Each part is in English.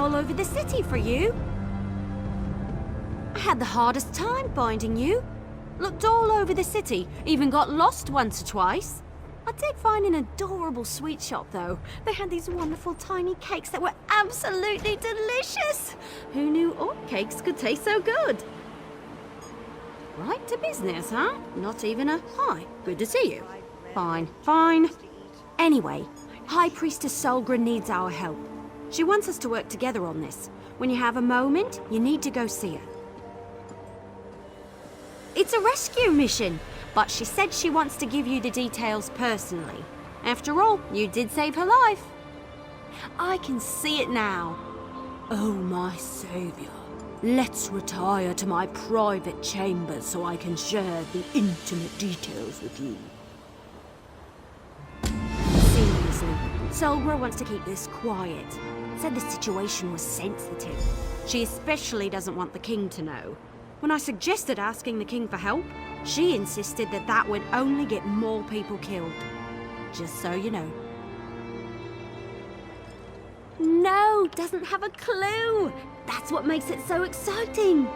all over the city for you. I had the hardest time finding you. Looked all over the city, even got lost once or twice. I did find an adorable sweet shop though. They had these wonderful tiny cakes that were absolutely delicious. Who knew all cakes could taste so good? Right to business, huh? Not even a hi, good to see you. Fine, fine. Anyway, High Priestess Solgra needs our help. She wants us to work together on this. When you have a moment, you need to go see her. It's a rescue mission, but she said she wants to give you the details personally. After all, you did save her life. I can see it now. Oh, my savior. Let's retire to my private chambers so I can share the intimate details with you. Seriously, Solgra wants to keep this quiet. Said the situation was sensitive. She especially doesn't want the king to know. When I suggested asking the king for help, she insisted that that would only get more people killed. Just so you know. No, doesn't have a clue. That's what makes it so exciting.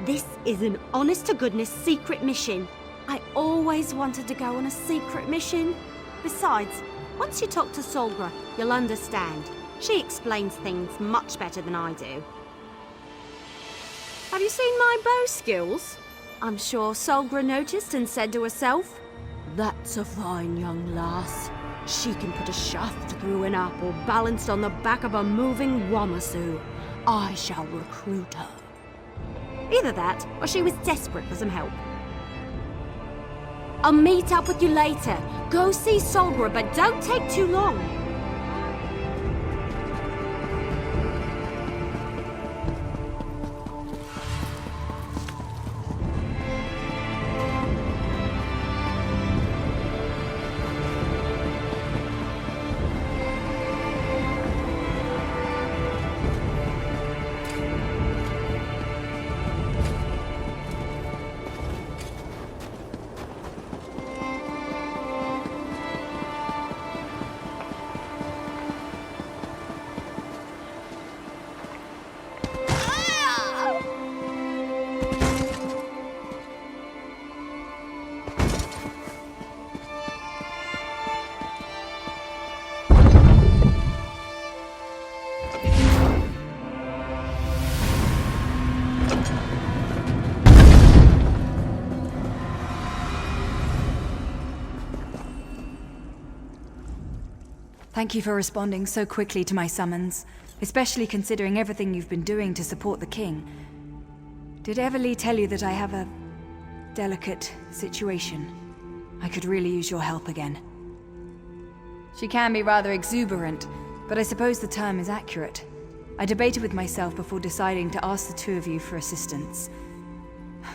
This is an honest-to-goodness secret mission. I always wanted to go on a secret mission. Besides, once you talk to Solgra, you'll understand. She explains things much better than I do. Have you seen my bow skills? I'm sure Solgra noticed and said to herself, "That's a fine young lass. She can put a shaft through an apple balanced on the back of a moving Wamasu. I shall recruit her." Either that, or she was desperate for some help. I'll meet up with you later. Go see Solgra, but don't take too long. Thank you for responding so quickly to my summons, especially considering everything you've been doing to support the king. Did Everlee tell you that I have a delicate situation? I could really use your help again. She can be rather exuberant, but I suppose the term is accurate. I debated with myself before deciding to ask the two of you for assistance.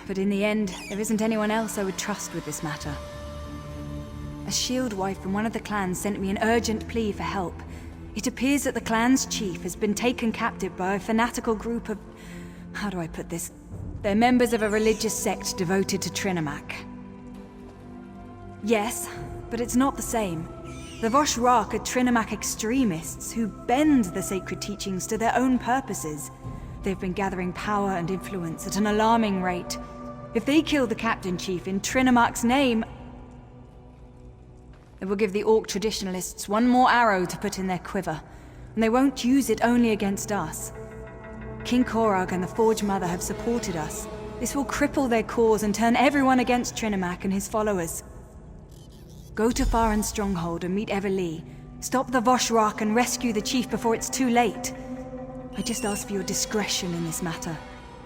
But in the end, there isn't anyone else I would trust with this matter. A shield wife from one of the clans sent me an urgent plea for help. It appears that the clan's chief has been taken captive by a fanatical group of... how do I put this? They're members of a religious sect devoted to Trinimac. Yes, but it's not the same. The Voshrak are Trinimac extremists who bend the sacred teachings to their own purposes. They've been gathering power and influence at an alarming rate. If they kill the captain chief in Trinimac's name, it will give the Orc traditionalists one more arrow to put in their quiver, and they won't use it only against us. King Korag and the Forge Mother have supported us. This will cripple their cause and turn everyone against Trinimac and his followers. Go to Faren's stronghold and meet Everlee. Stop the Voshrak and rescue the chief before it's too late. I just ask for your discretion in this matter.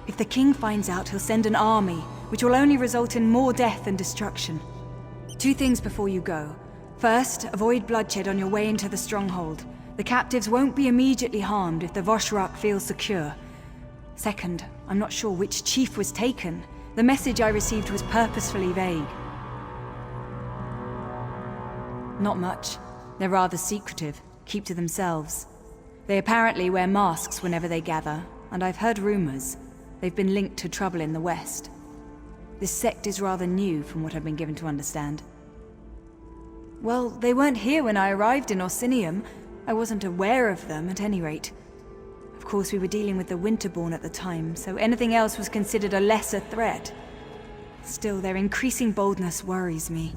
If the king finds out, he'll send an army, which will only result in more death and destruction. 2 things before you go. First, avoid bloodshed on your way into the stronghold. The captives won't be immediately harmed if the Voshrak feels secure. Second, I'm not sure which chief was taken. The message I received was purposefully vague. Not much. They're rather secretive, keep to themselves. They apparently wear masks whenever they gather, and I've heard rumors. They've been linked to trouble in the West. This sect is rather new, from what I've been given to understand. Well, they weren't here when I arrived in Orsinium. I wasn't aware of them, at any rate. Of course, we were dealing with the Winterborn at the time, so anything else was considered a lesser threat. Still, their increasing boldness worries me.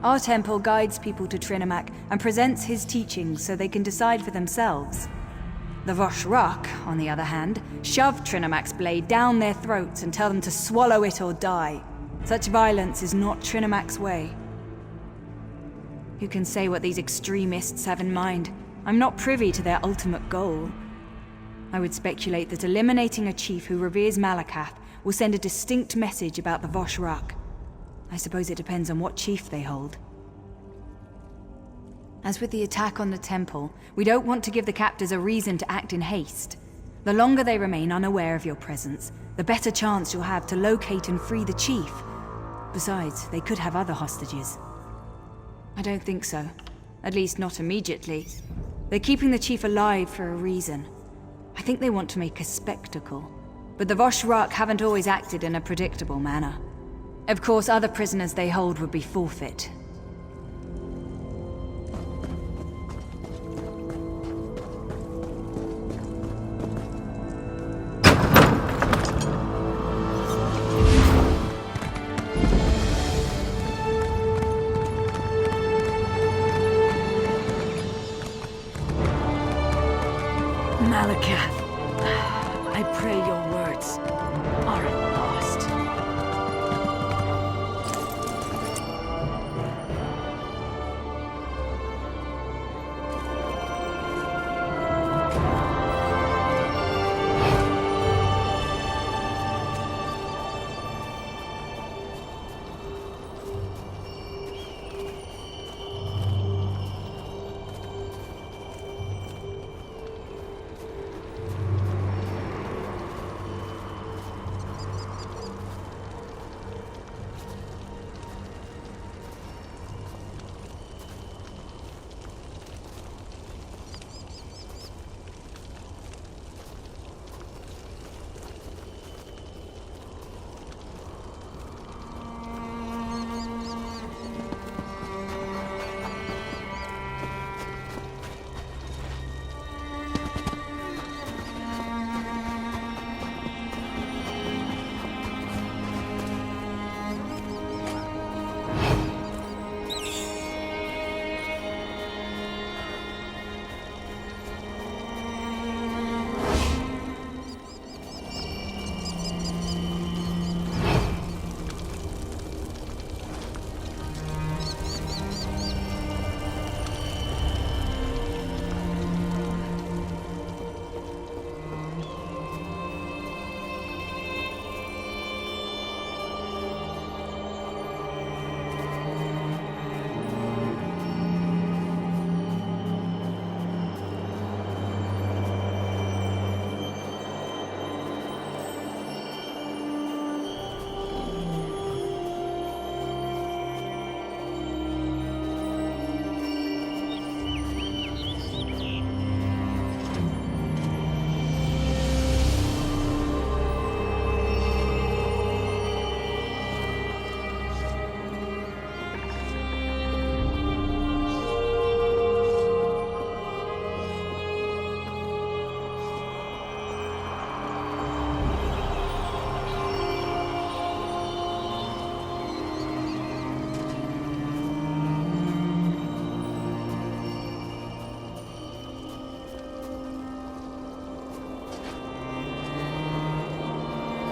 Our temple guides people to Trinimac and presents his teachings so they can decide for themselves. The Vosh-Rak, on the other hand, shove Trinimac's blade down their throats and tell them to swallow it or die. Such violence is not Trinimac's way. Who can say what these extremists have in mind? I'm not privy to their ultimate goal. I would speculate that eliminating a chief who reveres Malakath will send a distinct message about the Vosh-Rak. I suppose it depends on what chief they hold. As with the attack on the temple, we don't want to give the captors a reason to act in haste. The longer they remain unaware of your presence, the better chance you'll have to locate and free the chief. Besides, they could have other hostages. I don't think so. At least not immediately. They're keeping the chief alive for a reason. I think they want to make a spectacle. But the Vosh-Rak haven't always acted in a predictable manner. Of course, other prisoners they hold would be forfeit. Malakath, I pray your words aren't lost.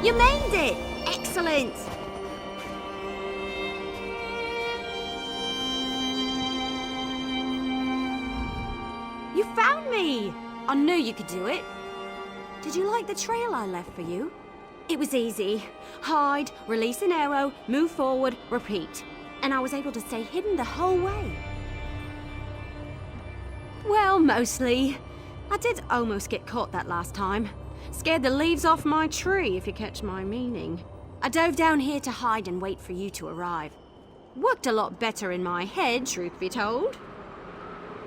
You made it! Excellent! You found me! I knew you could do it. Did you like the trail I left for you? It was easy. Hide, release an arrow, move forward, repeat. And I was able to stay hidden the whole way. Well, mostly. I did almost get caught that last time. Scared the leaves off my tree, if you catch my meaning. I dove down here to hide and wait for you to arrive. Worked a lot better in my head, truth be told.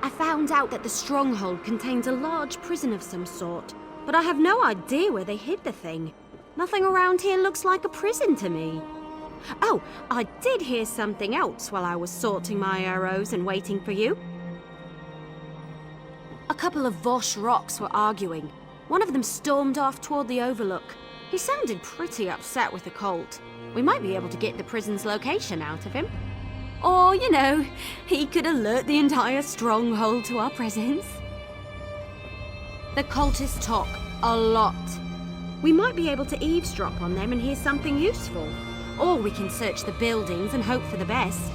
I found out that the stronghold contains a large prison of some sort, but I have no idea where they hid the thing. Nothing around here looks like a prison to me. Oh, I did hear something else while I was sorting my arrows and waiting for you. A couple of Vosh rocks were arguing. One of them stormed off toward the overlook. He sounded pretty upset with the cult. We might be able to get the prison's location out of him. Or, you know, he could alert the entire stronghold to our presence. The cultists talk a lot. We might be able to eavesdrop on them and hear something useful. Or we can search the buildings and hope for the best.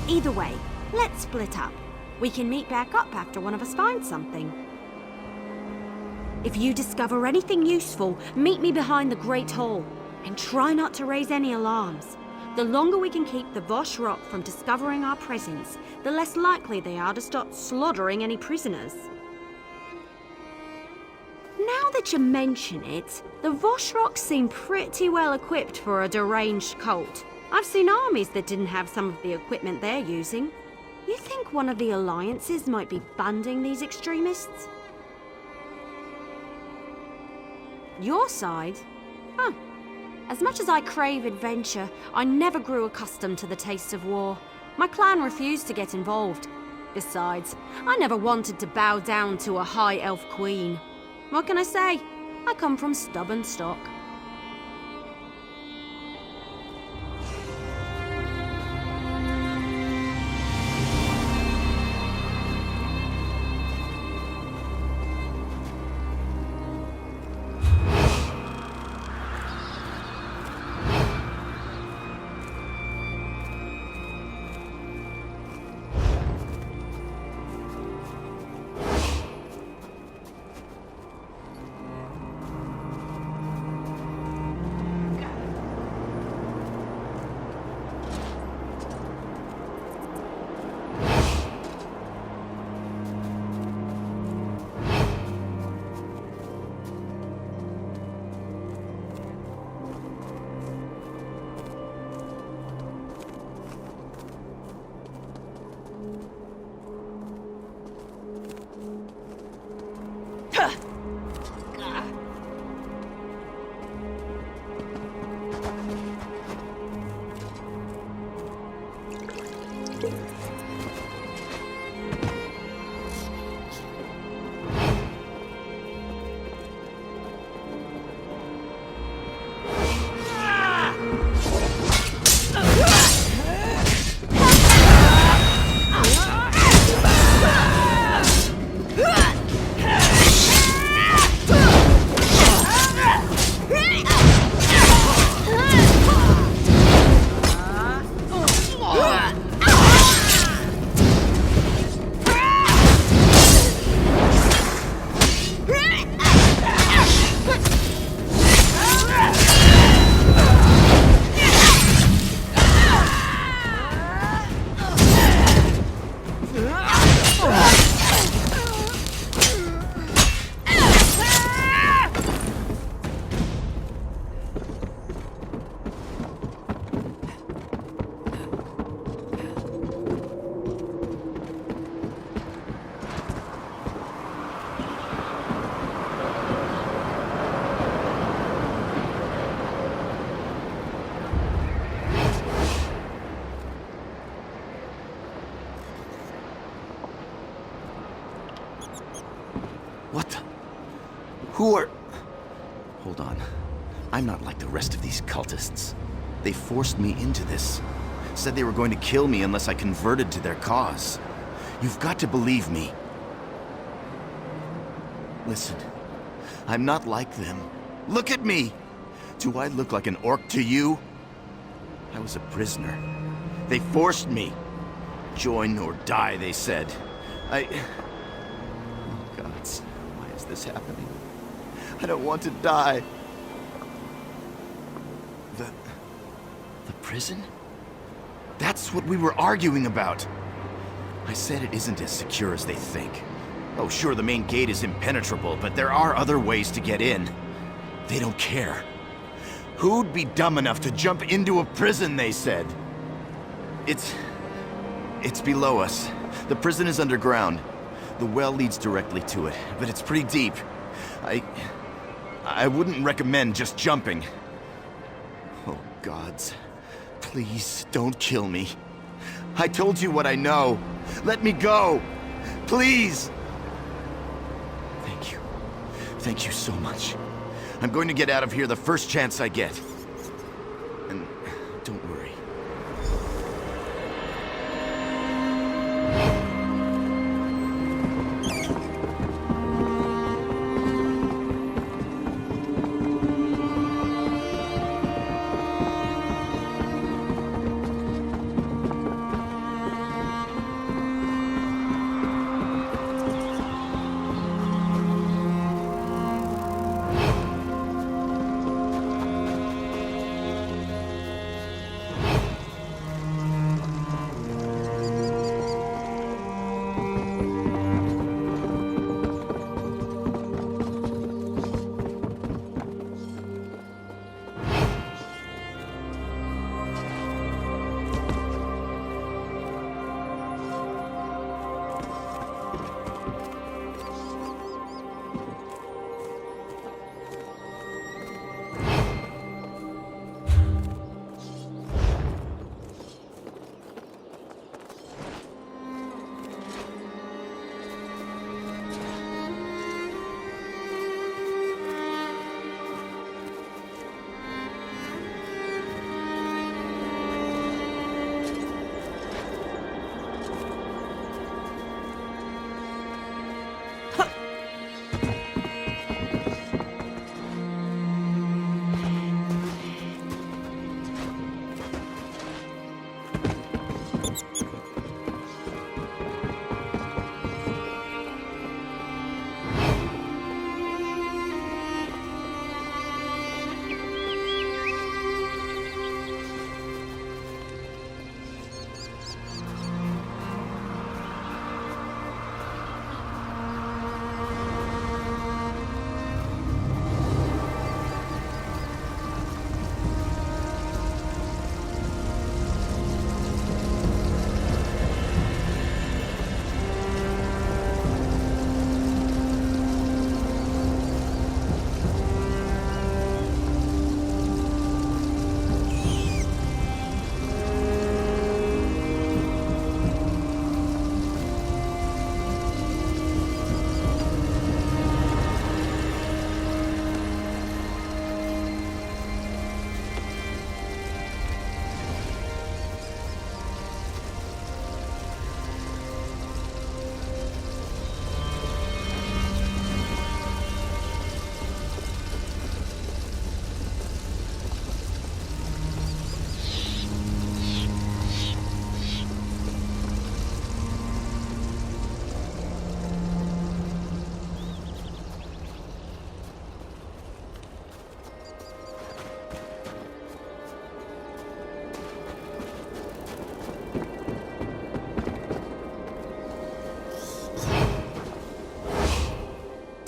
Either way, let's split up. We can meet back up after one of us finds something. If you discover anything useful, meet me behind the Great Hall. And try not to raise any alarms. The longer we can keep the Vosh Rock from discovering our presence, the less likely they are to start slaughtering any prisoners. Now that you mention it, the Vosh Rocks seem pretty well equipped for a deranged cult. I've seen armies that didn't have some of the equipment they're using. You think one of the alliances might be funding these extremists? Your side? Huh. As much as I crave adventure, I never grew accustomed to the taste of war. My clan refused to get involved. Besides, I never wanted to bow down to a high elf queen. What can I say? I come from stubborn stock. What the? Who are... Hold on. I'm not like the rest of these cultists. They forced me into this. Said they were going to kill me unless I converted to their cause. You've got to believe me. Listen, I'm not like them. Look at me! Do I look like an orc to you? I was a prisoner. They forced me. Join or die, they said. Oh, gods. Why is this happening? I don't want to die. The prison? That's what we were arguing about. I said it isn't as secure as they think. Oh, sure, the main gate is impenetrable, but there are other ways to get in. They don't care. Who'd be dumb enough to jump into a prison, they said? It's below us. The prison is underground. The well leads directly to it, but it's pretty deep. I wouldn't recommend just jumping. Oh, gods. Please, don't kill me. I told you what I know. Let me go. Please. Thank you so much. I'm going to get out of here the first chance I get. And don't worry.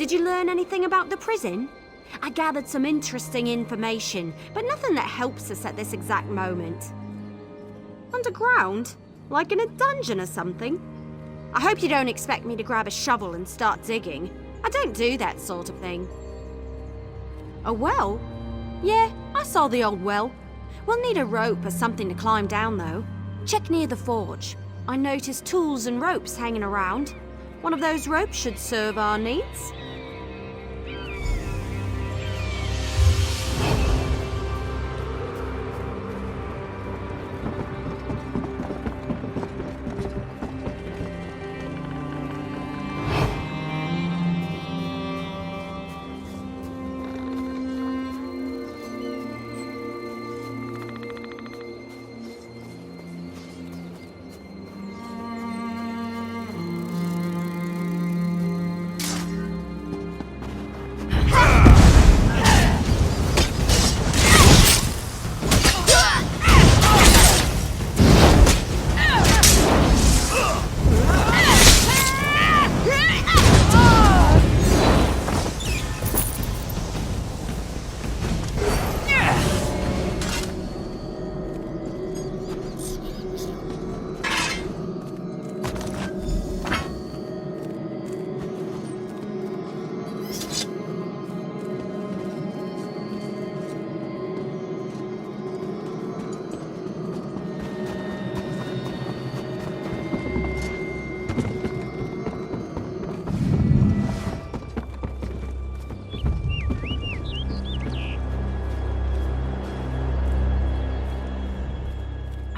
Did you learn anything about the prison? I gathered some interesting information, but nothing that helps us at this exact moment. Underground? Like in a dungeon or something? I hope you don't expect me to grab a shovel and start digging. I don't do that sort of thing. A well? Yeah, I saw the old well. We'll need a rope or something to climb down, though. Check near the forge. I noticed tools and ropes hanging around. One of those ropes should serve our needs.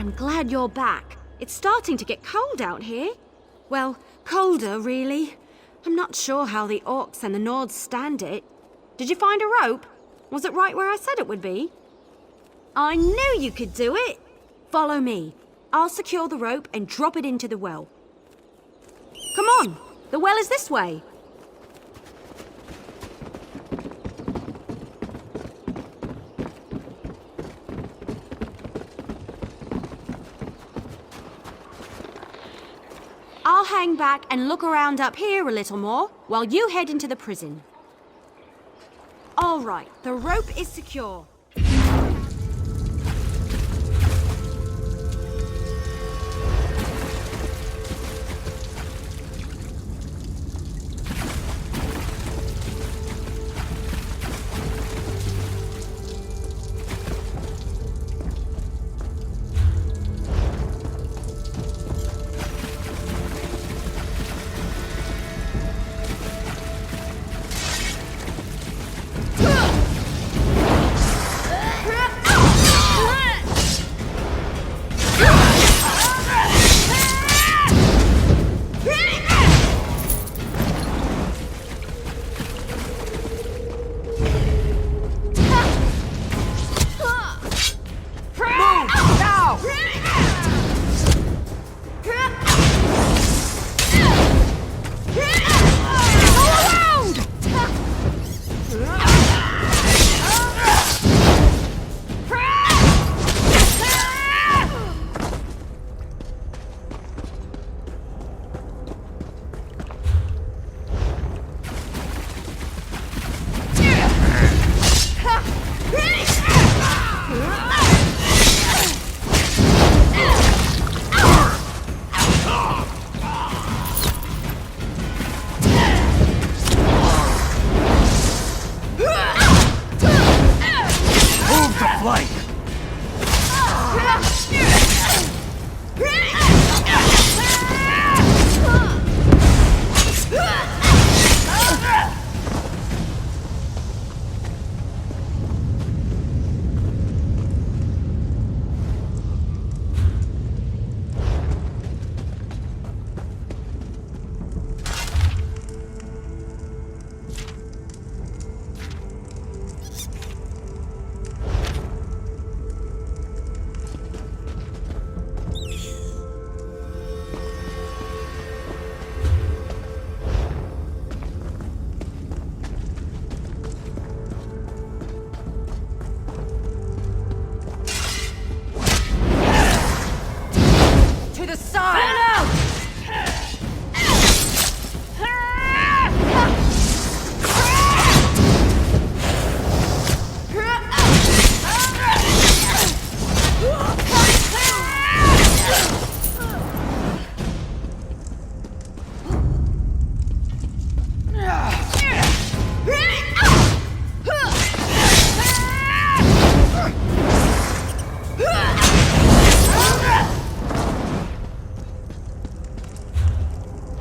I'm glad you're back. It's starting to get cold out here. Well, colder, really. I'm not sure how the orcs and the Nords stand it. Did you find a rope? Was it right where I said it would be? I knew you could do it! Follow me. I'll secure the rope and drop it into the well. Come on! The well is this way. I'll hang back and look around up here a little more while you head into the prison. All right, the rope is secure.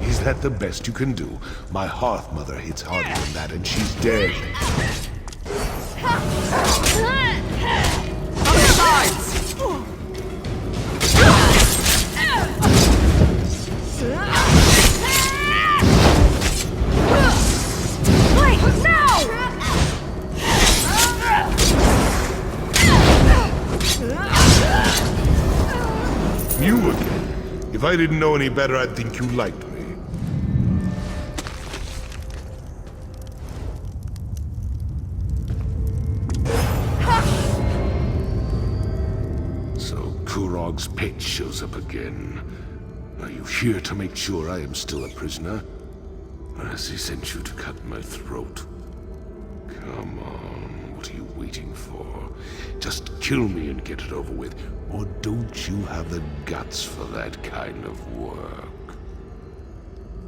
Is that the best you can do? My hearth mother hits harder than that, and she's dead. You again? If I didn't know any better, I'd think you liked me. Kurog's pet shows up again. Are you here to make sure I am still a prisoner? Or has he sent you to cut my throat? Come on, what are you waiting for? Just kill me and get it over with. Or don't you have the guts for that kind of work?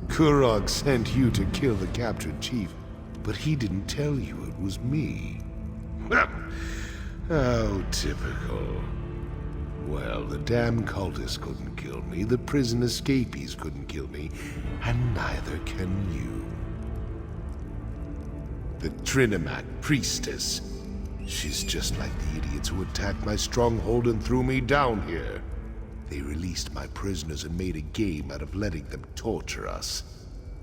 Kurog sent you to kill the captured chief, but he didn't tell you it was me. How typical. Well, the damn cultists couldn't kill me, the prison escapees couldn't kill me, and neither can you. The Trinimac priestess. She's just like the idiots who attacked my stronghold and threw me down here. They released my prisoners and made a game out of letting them torture us.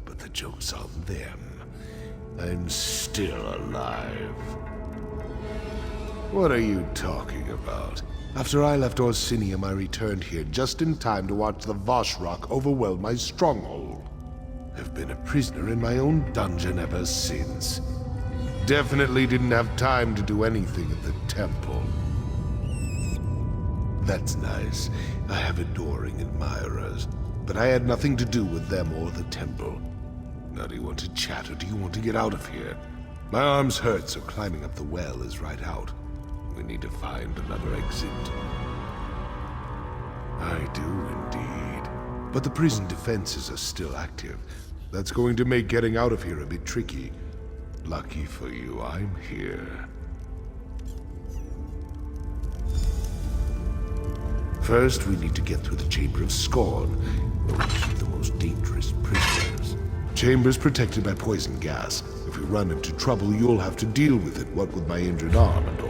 But the joke's on them. I'm still alive. What are you talking about? After I left Orsinium, I returned here just in time to watch the Voshrock overwhelm my stronghold. I've been a prisoner in my own dungeon ever since. Definitely didn't have time to do anything at the temple. That's nice. I have adoring admirers, but I had nothing to do with them or the temple. Now do you want to chat or do you want to get out of here? My arms hurt, so climbing up the well is right out. We need to find another exit. I do indeed. But the prison defenses are still active. That's going to make getting out of here a bit tricky. Lucky for you, I'm here. First, we need to get through the Chamber of Scorn, where we keep the most dangerous prisoners. Chamber's protected by poison gas. If we run into trouble, you'll have to deal with it, what with my injured arm and all.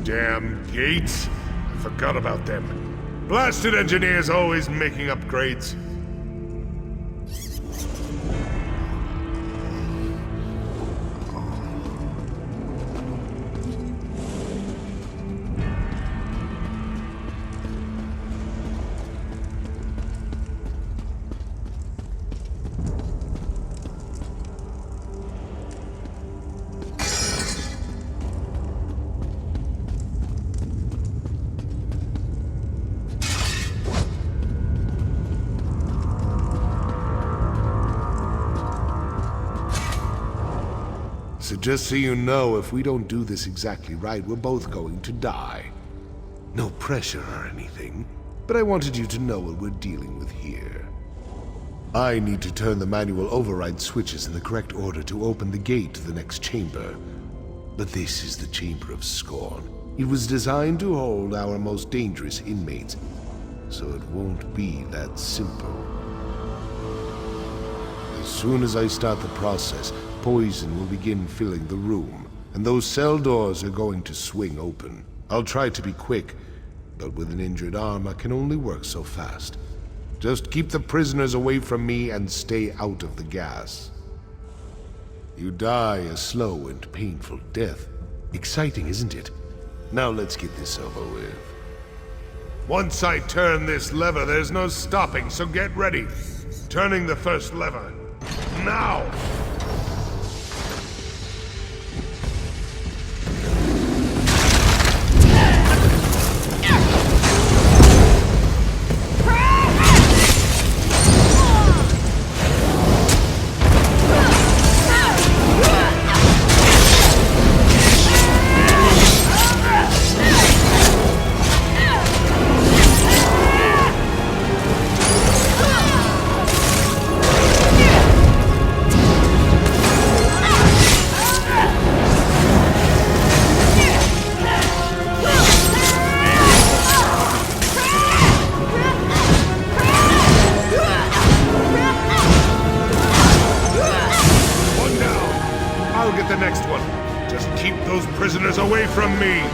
Damn gates! I forgot about them. Blasted engineers always making upgrades. So just so you know, if we don't do this exactly right, we're both going to die. No pressure or anything, but I wanted you to know what we're dealing with here. I need to turn the manual override switches in the correct order to open the gate to the next chamber. But this is the Chamber of Scorn. It was designed to hold our most dangerous inmates, so it won't be that simple. As soon as I start the process, poison will begin filling the room, and those cell doors are going to swing open. I'll try to be quick, but with an injured arm, I can only work so fast. Just keep the prisoners away from me and stay out of the gas. You die a slow and painful death. Exciting, isn't it? Now let's get this over with. Once I turn this lever, there's no stopping, so get ready. Turning the first lever. Now! I'll get the next one. Just keep those prisoners away from me!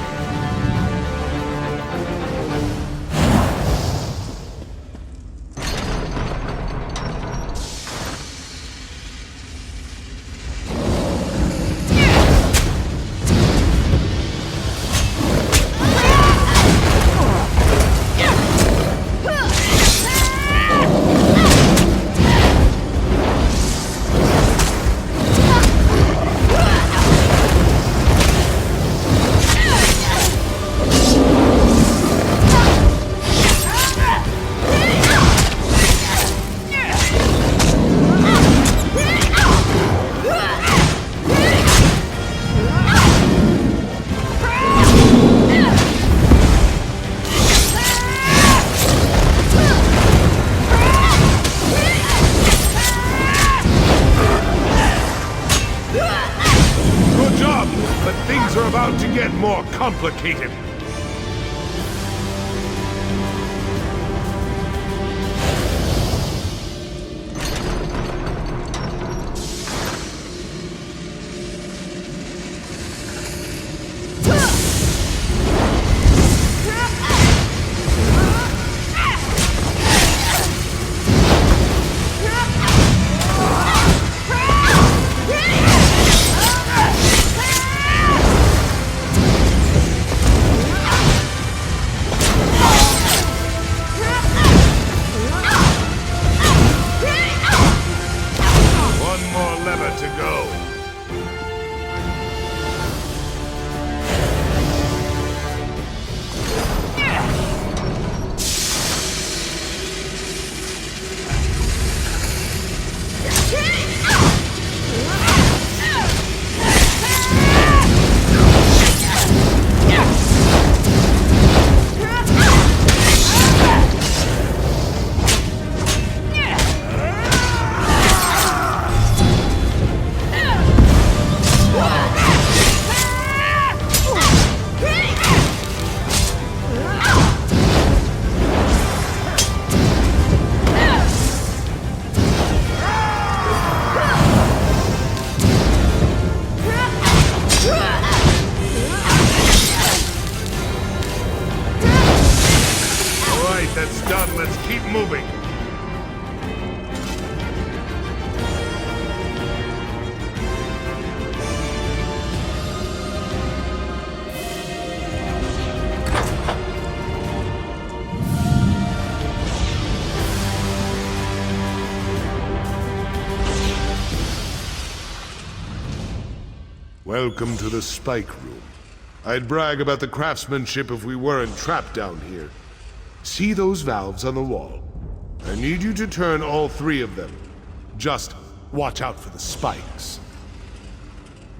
But things are about to get more complicated. Welcome to the Spike Room. I'd brag about the craftsmanship if we weren't trapped down here. See those valves on the wall? I need you to turn all 3 of them. Just watch out for the spikes.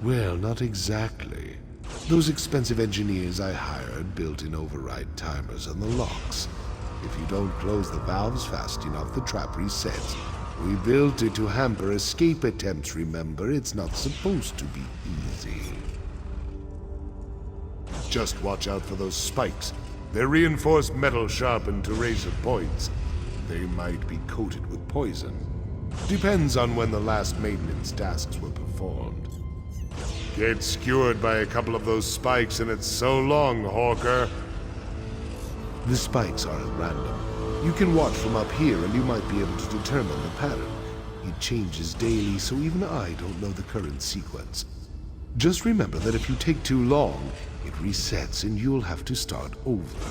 Well, not exactly. Those expensive engineers I hired built in override timers on the locks. If you don't close the valves fast enough, the trap resets. We built it to hamper escape attempts, remember? It's not supposed to be easy. Just watch out for those spikes. They're reinforced metal sharpened to razor points. They might be coated with poison. Depends on when the last maintenance tasks were performed. Get skewered by a couple of those spikes and it's so long, Hawker. The spikes are at random. You can watch from up here and you might be able to determine the pattern. It changes daily, so even I don't know the current sequence. Just remember that if you take too long, it resets and you'll have to start over.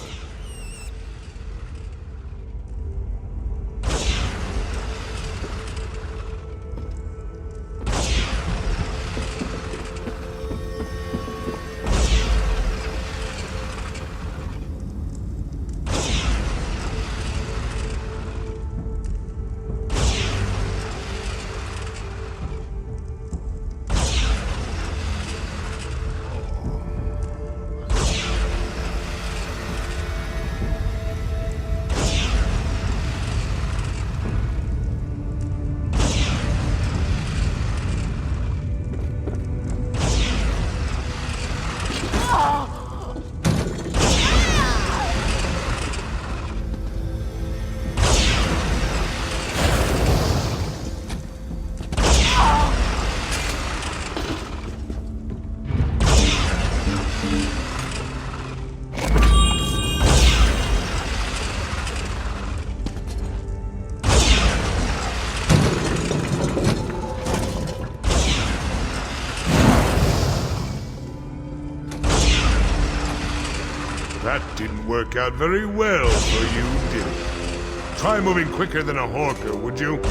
That didn't work out very well for you, did it? Try moving quicker than a hawker, would you?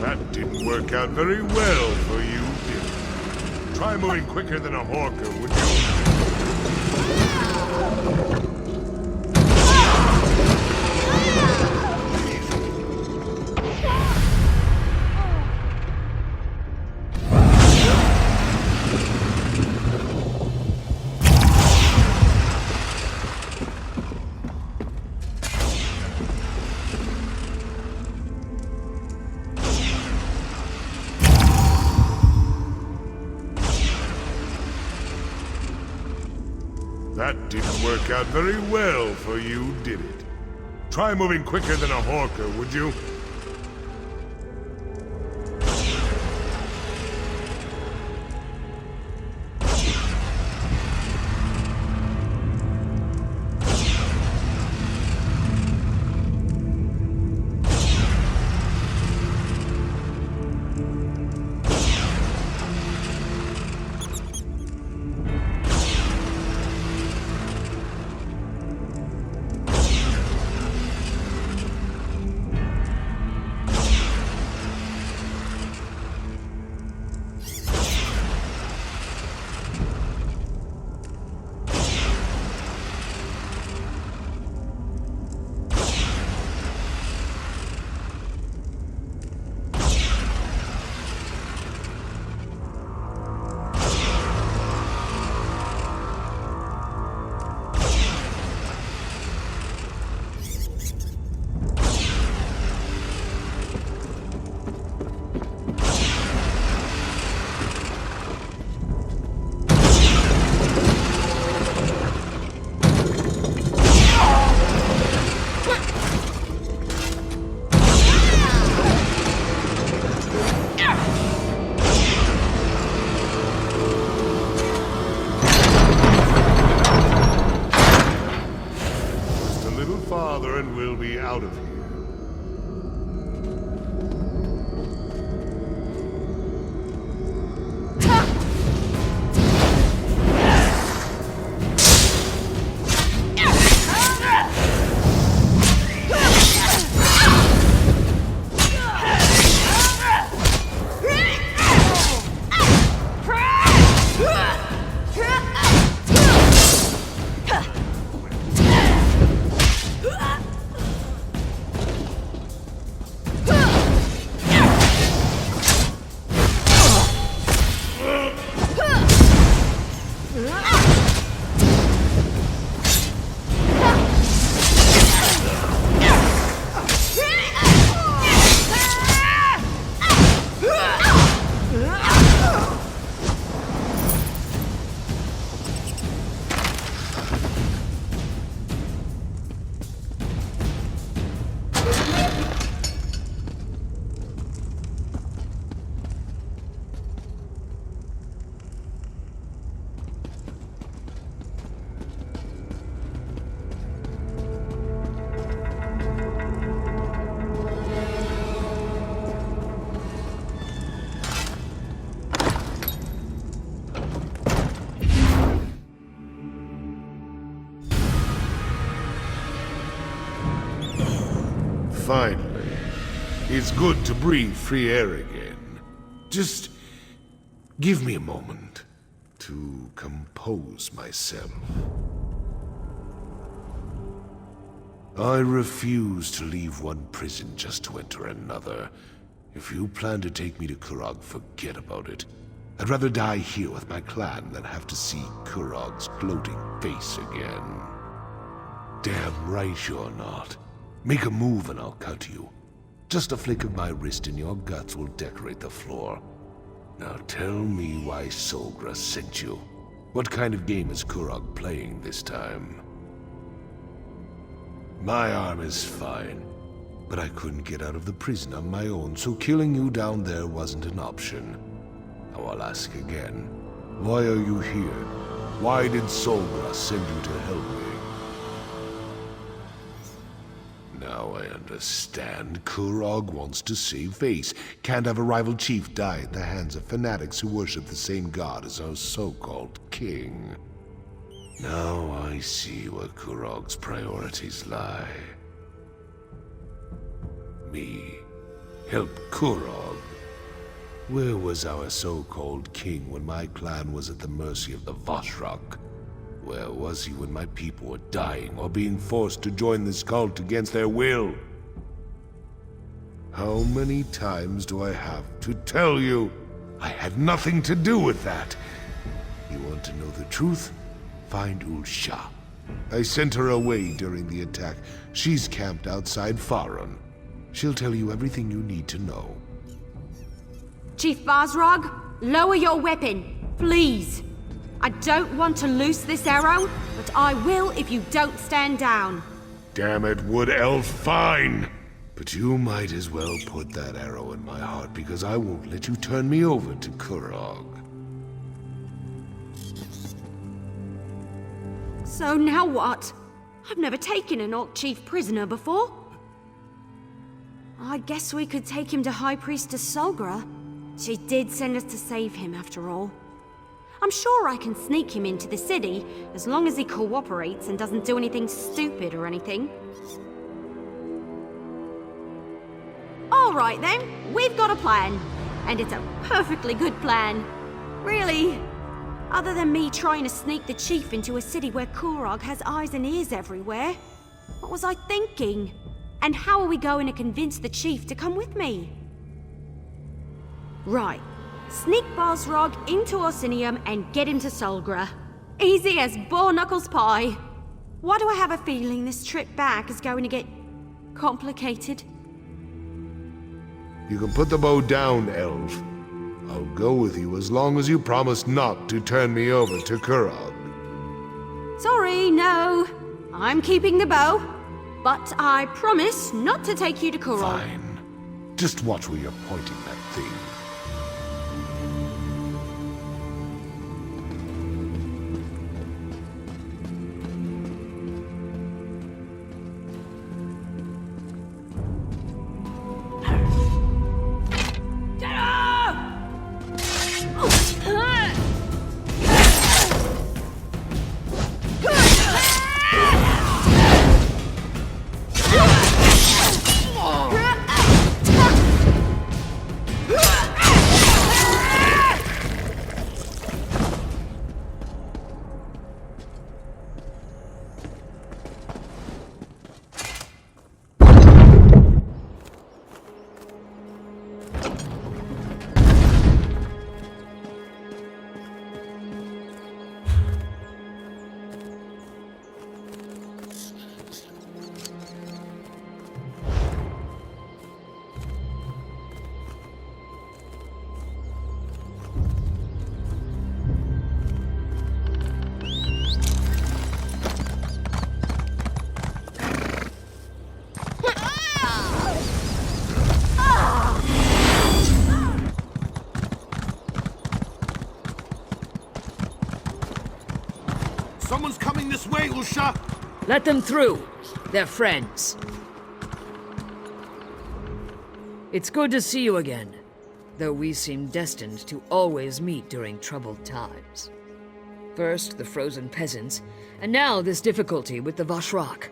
That didn't work out very well for you, did it? Try moving quicker than a hawker, would you? That didn't work out very well for you, did it? Try moving quicker than a hawker, would you? me out of here. Finally. It's good to breathe free air again. Just give me a moment to compose myself. I refuse to leave one prison just to enter another. If you plan to take me to Kurog, forget about it. I'd rather die here with my clan than have to see Kurog's gloating face again. Damn right you're not. Make a move and I'll cut you. Just a flick of my wrist and your guts will decorate the floor. Now tell me why Solgra sent you. What kind of game is Kurog playing this time? My arm is fine, but I couldn't get out of the prison on my own, so killing you down there wasn't an option. Now I'll ask again. Why are you here? Why did Solgra send you to help me? Now I understand. Kurog wants to save face. Can't have a rival chief die at the hands of fanatics who worship the same god as our so-called king. Now I see where Kurog's priorities lie. Me. Help Kurog. Where was our so-called king when my clan was at the mercy of the Vashrak? Where was he when my people were dying or being forced to join this cult against their will? How many times do I have to tell you? I had nothing to do with that. You want to know the truth? Find Ulsha. I sent her away during the attack. She's camped outside Farron. She'll tell you everything you need to know. Chief Vazrog, lower your weapon, please. I don't want to loose this arrow, but I will if you don't stand down. Damn it, Wood Elf, fine! But you might as well put that arrow in my heart, because I won't let you turn me over to Kurog. So now what? I've never taken an Orc Chief prisoner before. I guess we could take him to High Priestess Solgra. She did send us to save him, after all. I'm sure I can sneak him into the city, as long as he cooperates and doesn't do anything stupid or anything. All right then, we've got a plan. And it's a perfectly good plan. Really. Other than me trying to sneak the chief into a city where Kurog has eyes and ears everywhere. What was I thinking? And how are we going to convince the chief to come with me? Right. Sneak Balsrog into Orsinium and get him to Solgra. Easy as Boar-Knuckles pie. Why do I have a feeling this trip back is going to get complicated? You can put the bow down, Elf. I'll go with you as long as you promise not to turn me over to Kurog. Sorry, no. I'm keeping the bow. But I promise not to take you to Kurog. Fine. Just watch where you're pointing that thing. Someone's coming this way, Usha! Let them through. They're friends. It's good to see you again, though we seem destined to always meet during troubled times. First, the frozen peasants, and now this difficulty with the Vashrak.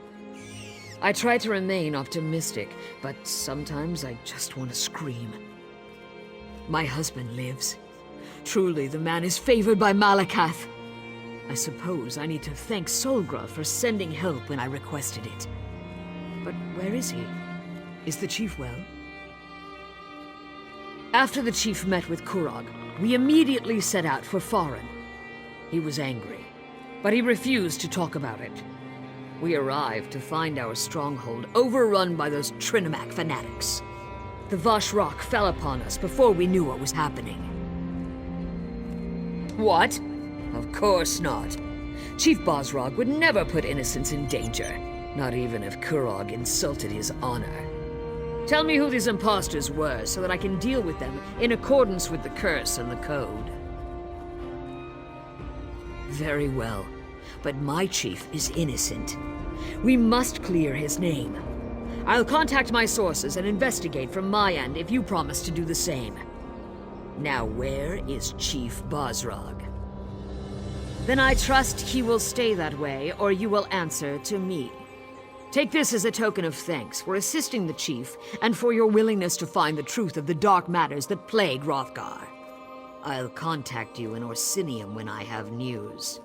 I try to remain optimistic, but sometimes I just want to scream. My husband lives. Truly, the man is favored by Malakath. I suppose I need to thank Solgra for sending help when I requested it. But where is he? Is the chief well? After the chief met with Kurag, we immediately set out for Farin. He was angry, but he refused to talk about it. We arrived to find our stronghold overrun by those Trinimac fanatics. The Vashrak fell upon us before we knew what was happening. What? Of course not. Chief Bosrog would never put innocents in danger, not even if Kurag insulted his honor. Tell me who these imposters were, so that I can deal with them in accordance with the curse and the code. Very well, but my chief is innocent. We must clear his name. I'll contact my sources and investigate from my end if you promise to do the same. Now where is Chief Bosrog? Then I trust he will stay that way, or you will answer to me. Take this as a token of thanks for assisting the chief and for your willingness to find the truth of the dark matters that plague Hrothgar. I'll contact you in Orsinium when I have news.